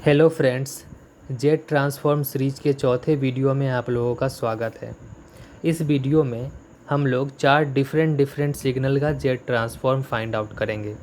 Hello friends, jet transform series के चौथे video में आप लोगों का स्वागत है। इस वीडियो में हम लोग चार डिफरेंट सिग्नल का जेट ट्रांसफॉर्म फाइंड आउट करेंगे।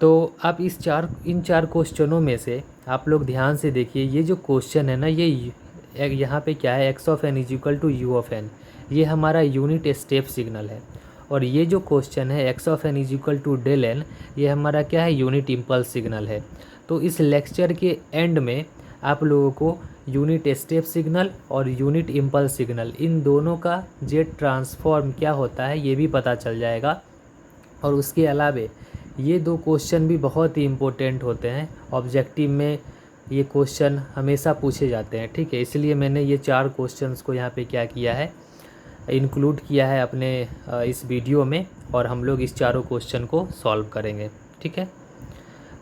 तो आप इन चार क्वेश्चनों में से आप लोग ध्यान से देखिए। ये जो क्वेश्चन है ना, ये यहाँ पे क्या है, X of N is equal to U of N, ये हमारा यूनिट स्टेप सिग्नल है। और ये जो क्वेश्चन है X of N is equal to del N, ये हमारा क्या है, यूनिट इम्पल्स सिग्नल है। तो इस लेक्चर के एंड में आप लोगों को यूनिट स्टेप सिग्नल और यूनिट इम्पल्स सिग्नल, इन दोनों का जेट ट्रांसफॉर्म क्या होता है ये भी पता चल जाएगा। और उसके अलावे ये दो क्वेश्चन भी बहुत ही इम्पोर्टेंट होते हैं, ऑब्जेक्टिव में ये क्वेश्चन हमेशा पूछे जाते हैं। ठीक है, इसलिए मैंने ये चार क्वेश्चंस को यहाँ पे क्या किया है, इंक्लूड किया है अपने इस वीडियो में, और हम लोग इस चारों क्वेश्चन को सॉल्व करेंगे। ठीक है,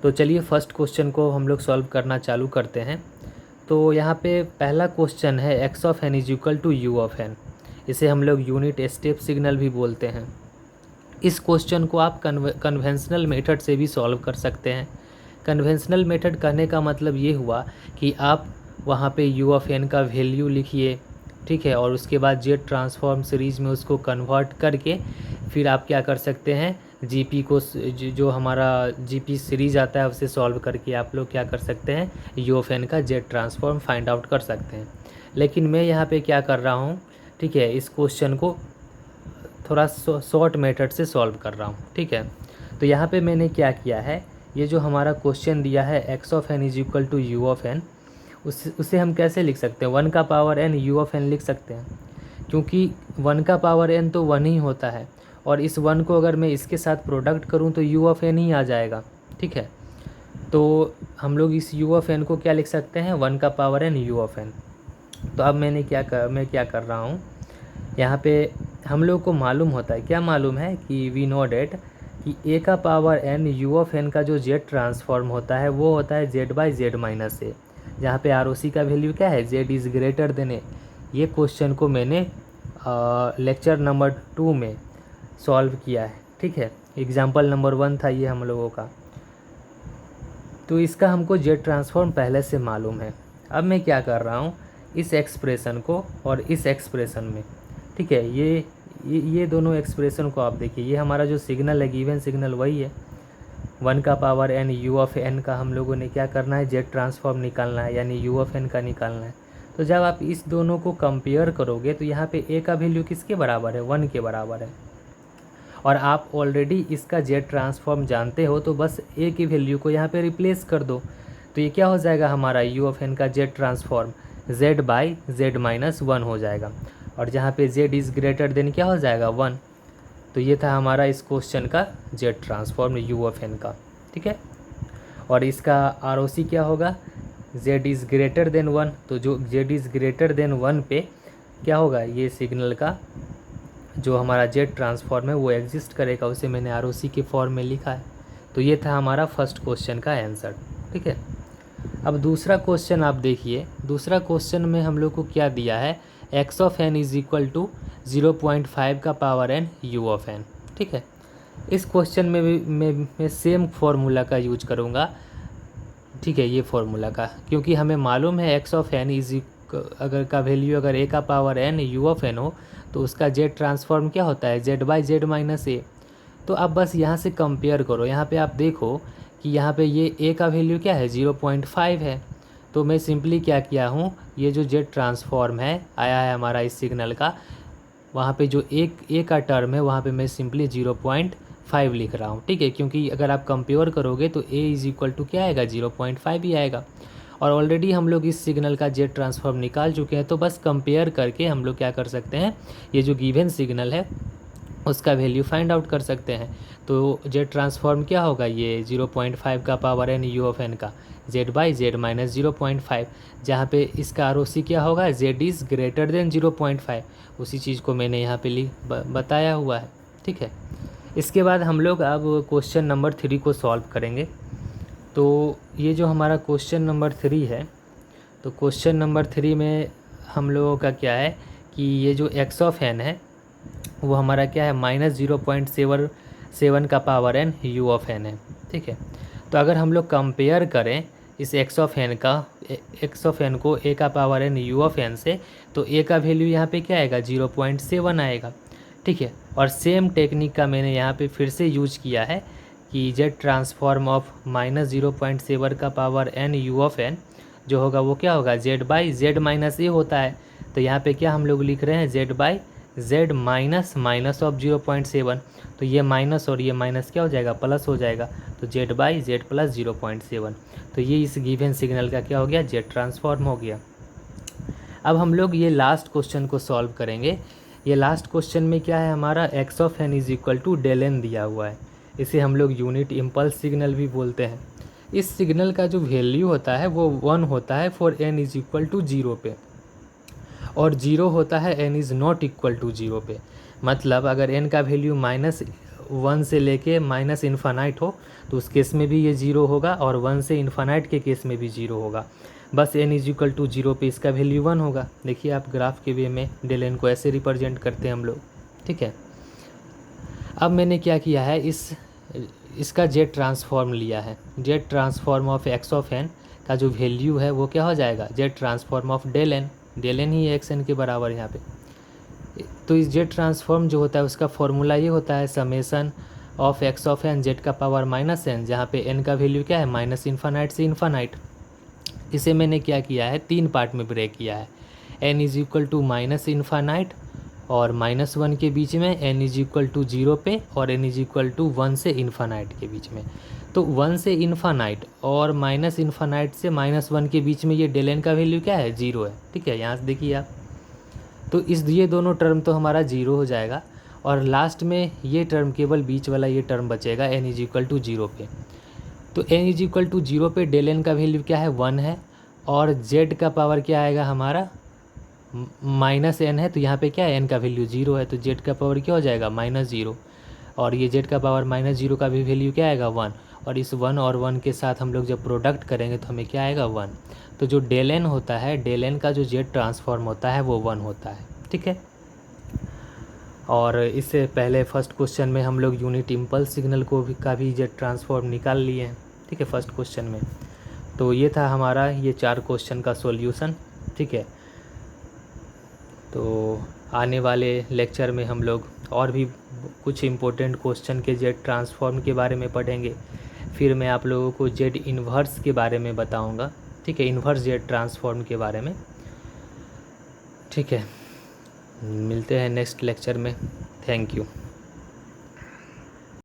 तो चलिए फर्स्ट क्वेश्चन को हम लोग सॉल्व करना चालू करते हैं। तो यहाँ पे पहला क्वेश्चन है X of N is equal to U of N, इसे हम लोग यूनिट स्टेप सिग्नल भी बोलते हैं। इस क्वेश्चन को आप कन्वेंशनल मेथड से भी सॉल्व कर सकते हैं। कन्वेंशनल मेथड कहने का मतलब ये हुआ कि आप वहाँ पे यू ऑफ एन का वैल्यू लिखिए, ठीक है, और उसके बाद जेट ट्रांसफॉर्म सीरीज में उसको कन्वर्ट करके फिर आप क्या कर सकते हैं, जीपी को जो हमारा जीपी सीरीज आता है उसे सॉल्व करके आप लोग क्या कर सकते हैं, यू ऑफ एन का जेट ट्रांसफॉर्म फाइंड आउट कर सकते हैं। लेकिन मैं यहाँ पे क्या कर रहा हूँ, ठीक है, इस क्वेश्चन को थोड़ा शॉर्ट मेथड से सॉल्व कर रहा हूँ। ठीक है, तो यहाँ पे मैंने क्या किया है, ये जो हमारा क्वेश्चन दिया है X of N is equal to U of N, उसे हम कैसे लिख सकते हैं, 1 का power N U of N लिख सकते हैं, क्योंकि 1 का पावर एन तो 1 ही होता है, और इस 1 को अगर मैं इसके साथ प्रोडक्ट करूँ तो यू ऑफ एन ही आ जाएगा। ठीक है, तो हम लोग इस यू ऑफ एन को क्या लिख सकते हैं, 1 का power N U of N. तो अब मैं क्या कर रहा हूँ, यहाँ पे हम लोग को मालूम होता है, क्या मालूम है कि वी नो डेट कि ए का power N U of N का जो जेड ट्रांसफॉर्म होता है वो होता है Z by Z minus A, जहाँ पे आर ओ सी का वैल्यू क्या है, Z is greater than A. ये क्वेश्चन को मैंने लेक्चर नंबर 2 में सॉल्व किया है। ठीक है, एग्जाम्पल नंबर 1 था ये हम लोगों का। तो इसका हमको जेड ट्रांसफॉर्म पहले से मालूम है। अब मैं क्या कर रहा हूँ, इस एक्सप्रेशन को और इस एक्सप्रेशन में, ठीक है, ये दोनों एक्सप्रेशन को आप देखिए, ये हमारा जो सिग्नल है, गिवन सिग्नल वही है, 1 का power N U of N का हम लोगों ने क्या करना है, जेड ट्रांसफॉर्म निकालना है, यानी यू ऑफ एन का निकालना है। तो जब आप इस दोनों को कंपेयर करोगे तो यहाँ पे ए का वैल्यू किसके बराबर है, 1 के बराबर है, और आप ऑलरेडी इसका जेड ट्रांसफॉर्म जानते हो, तो बस ए की वैल्यू को यहाँ पे रिप्लेस कर दो। तो ये क्या हो जाएगा, हमारा यू ऑफ एन का Z transform Z by Z minus 1 हो जाएगा, और जहाँ पे जेड इज़ ग्रेटर देन क्या हो जाएगा, 1। तो ये था हमारा इस क्वेश्चन का Z transform U of N का। ठीक है, और इसका आर ओ सी क्या होगा, जेड इज़ ग्रेटर देन 1, तो जो जेड इज़ ग्रेटर देन 1 पे क्या होगा, ये सिग्नल का जो हमारा जेड ट्रांसफॉर्म है वो एग्जिस्ट करेगा, उसे मैंने आर ओ सी के फॉर्म में लिखा है। तो ये था हमारा फर्स्ट क्वेश्चन का आंसर। ठीक है, अब दूसरा क्वेश्चन आप देखिए, दूसरा क्वेश्चन में हम लोग को क्या दिया है, X of N is equal to 0.5 का power N U of N. ठीक है, इस क्वेश्चन में भी मैं सेम फार्मूला का यूज करूँगा। ठीक है, ये फार्मूला का, क्योंकि हमें मालूम है एक्स ऑफ एन इज अगर का वैल्यू अगर ए का power N U of N हो तो उसका जेड ट्रांसफॉर्म क्या होता है, Z by Z minus A. तो अब बस यहाँ से कंपेयर करो, यहाँ पे आप देखो कि यहाँ पे ये ए का वैल्यू क्या है, 0.5 है। तो मैं सिंपली क्या किया हूँ, ये जो जेड ट्रांसफॉर्म है आया है हमारा इस सिग्नल का, वहाँ पे जो ए का टर्म है वहाँ पे मैं सिंपली 0.5 लिख रहा हूँ। ठीक है, क्योंकि अगर आप कंपेयर करोगे तो ए इज़ इक्वल टू क्या आएगा, 0.5 ही आएगा, और ऑलरेडी हम लोग इस सिग्नल का जेड ट्रांसफॉर्म निकाल चुके हैं। तो बस कंपेयर करके हम लोग क्या कर सकते हैं, ये जो गिवन सिग्नल है उसका वैल्यू फाइंड आउट कर सकते हैं। तो जेड ट्रांसफॉर्म क्या होगा, ये 0.5 का power N U of N का जेड बाई जेड माइनस 0.5, जहाँ पे इसका आर ओ सी क्या होगा, जेड इज़ ग्रेटर देन 0.5, उसी चीज़ को मैंने यहाँ पे बताया हुआ है। ठीक है, इसके बाद हम लोग अब क्वेश्चन नंबर 3 को सॉल्व करेंगे। तो ये जो हमारा क्वेश्चन नंबर 3 है, तो क्वेश्चन नंबर 3 में हम लोगों का क्या है कि ये जो एक्स ऑफ एन है वो हमारा क्या है, -0.7 का power N U of N है। ठीक है, तो अगर हम लोग कंपेयर करें इस एक्स ऑफ एन को ए का power N U of N से, तो ए का वैल्यू यहाँ पे क्या आएगा 0.7 आएगा। ठीक है, और सेम टेक्निक का मैंने यहाँ पे फिर से यूज किया है कि जेड ट्रांसफॉर्म ऑफ -0.7 का power N U of N जो होगा वो क्या होगा Z by Z minus A होता है। तो यहाँ पे क्या हम लोग लिख रहे हैं Z by Z minus of 0.7, तो ये माइनस और ये माइनस क्या हो जाएगा प्लस हो जाएगा, तो जेड बाई जेड प्लस 0.7। तो ये इस गिवन सिग्नल का क्या हो गया जेड ट्रांसफॉर्म हो गया। अब हम लोग ये लास्ट क्वेश्चन को सॉल्व करेंगे। ये लास्ट क्वेश्चन में क्या है हमारा X of N is equal to del N दिया हुआ है। इसे हम लोग यूनिट इम्पल्स सिग्नल भी बोलते हैं। इस सिग्नल का जो वैल्यू होता है वो 1 होता है for N is equal to 0 पे, और 0 होता है N is not equal to 0 पे। मतलब अगर एन का वैल्यू -1 से लेके माइनस इन्फानाइट हो तो उस केस में भी ये 0 होगा, और 1 से इन्फानाइट के केस में भी 0 होगा। बस एन इज इक्वल टू 0 पे इसका वैल्यू 1 होगा। देखिए आप ग्राफ के वे में डेल एन को ऐसे रिप्रेजेंट करते हैं हम लोग। ठीक है, अब मैंने क्या किया है इसका जेड ट्रांसफॉर्म लिया है। Z transform of X of N का जो वैल्यू है वो क्या हो जाएगा Z transform of del N. Del N ही एक्स एन के बराबर यहाँ पे। तो इस जेड ट्रांसफॉर्म जो होता है उसका फॉर्मूला ये होता है summation of X of N Z का पावर माइनस एन, जहाँ पे एन का वैल्यू क्या है माइनस इन्फानाइट से इन्फानाइट। इसे मैंने क्या किया है 3 पार्ट में ब्रेक किया है। N is equal to minus infinite और -1 के बीच में, एन इज इक्वल टू 0 पे, और एन इज इक्वल टू 1 से इन्फानाइट के बीच में। तो 1 से इन्फानाइट और माइनस इन्फानाइट से -1 के बीच में ये डेल एन का वैल्यू क्या है 0 है। ठीक है, यहाँ से देखिए आप, तो ये दोनों टर्म तो हमारा 0 हो जाएगा, और लास्ट में ये टर्म केवल बीच वाला ये टर्म बचेगा एन इज इक्वल टू 0 पे। तो एन इज इक्वल टू 0 पे डेल एन का वैल्यू क्या है 1 है, और जेड का पावर क्या आएगा हमारा माइनस एन है, तो यहाँ पे क्या है एन का वैल्यू 0 है, तो जेड का पावर क्या हो जाएगा -0, और ये जेड का पावर -0 का भी वैल्यू क्या आएगा 1, और इस 1 और 1 के साथ हम लोग जब प्रोडक्ट करेंगे तो हमें क्या आएगा 1। तो जो डेल एन होता है, डेल एन का जो जेड ट्रांसफॉर्म होता है वो 1 होता है। ठीक है, और इससे पहले फर्स्ट क्वेश्चन में हम लोग यूनिट इम्पल्स सिग्नल का भी जेड ट्रांसफॉर्म निकाल लिए हैं। ठीक है, फर्स्ट क्वेश्चन में। तो ये था हमारा ये 4 क्वेश्चन का सॉल्यूशन। ठीक है, तो आने वाले लेक्चर में हम लोग और भी कुछ इम्पोर्टेंट क्वेश्चन के जेड ट्रांसफॉर्म के बारे में पढ़ेंगे। फिर मैं आप लोगों को जेड इन्वर्स के बारे में बताऊंगा। ठीक है, इन्वर्स जेड ट्रांसफॉर्म के बारे में। ठीक है, मिलते हैं नेक्स्ट लेक्चर में। Thank you.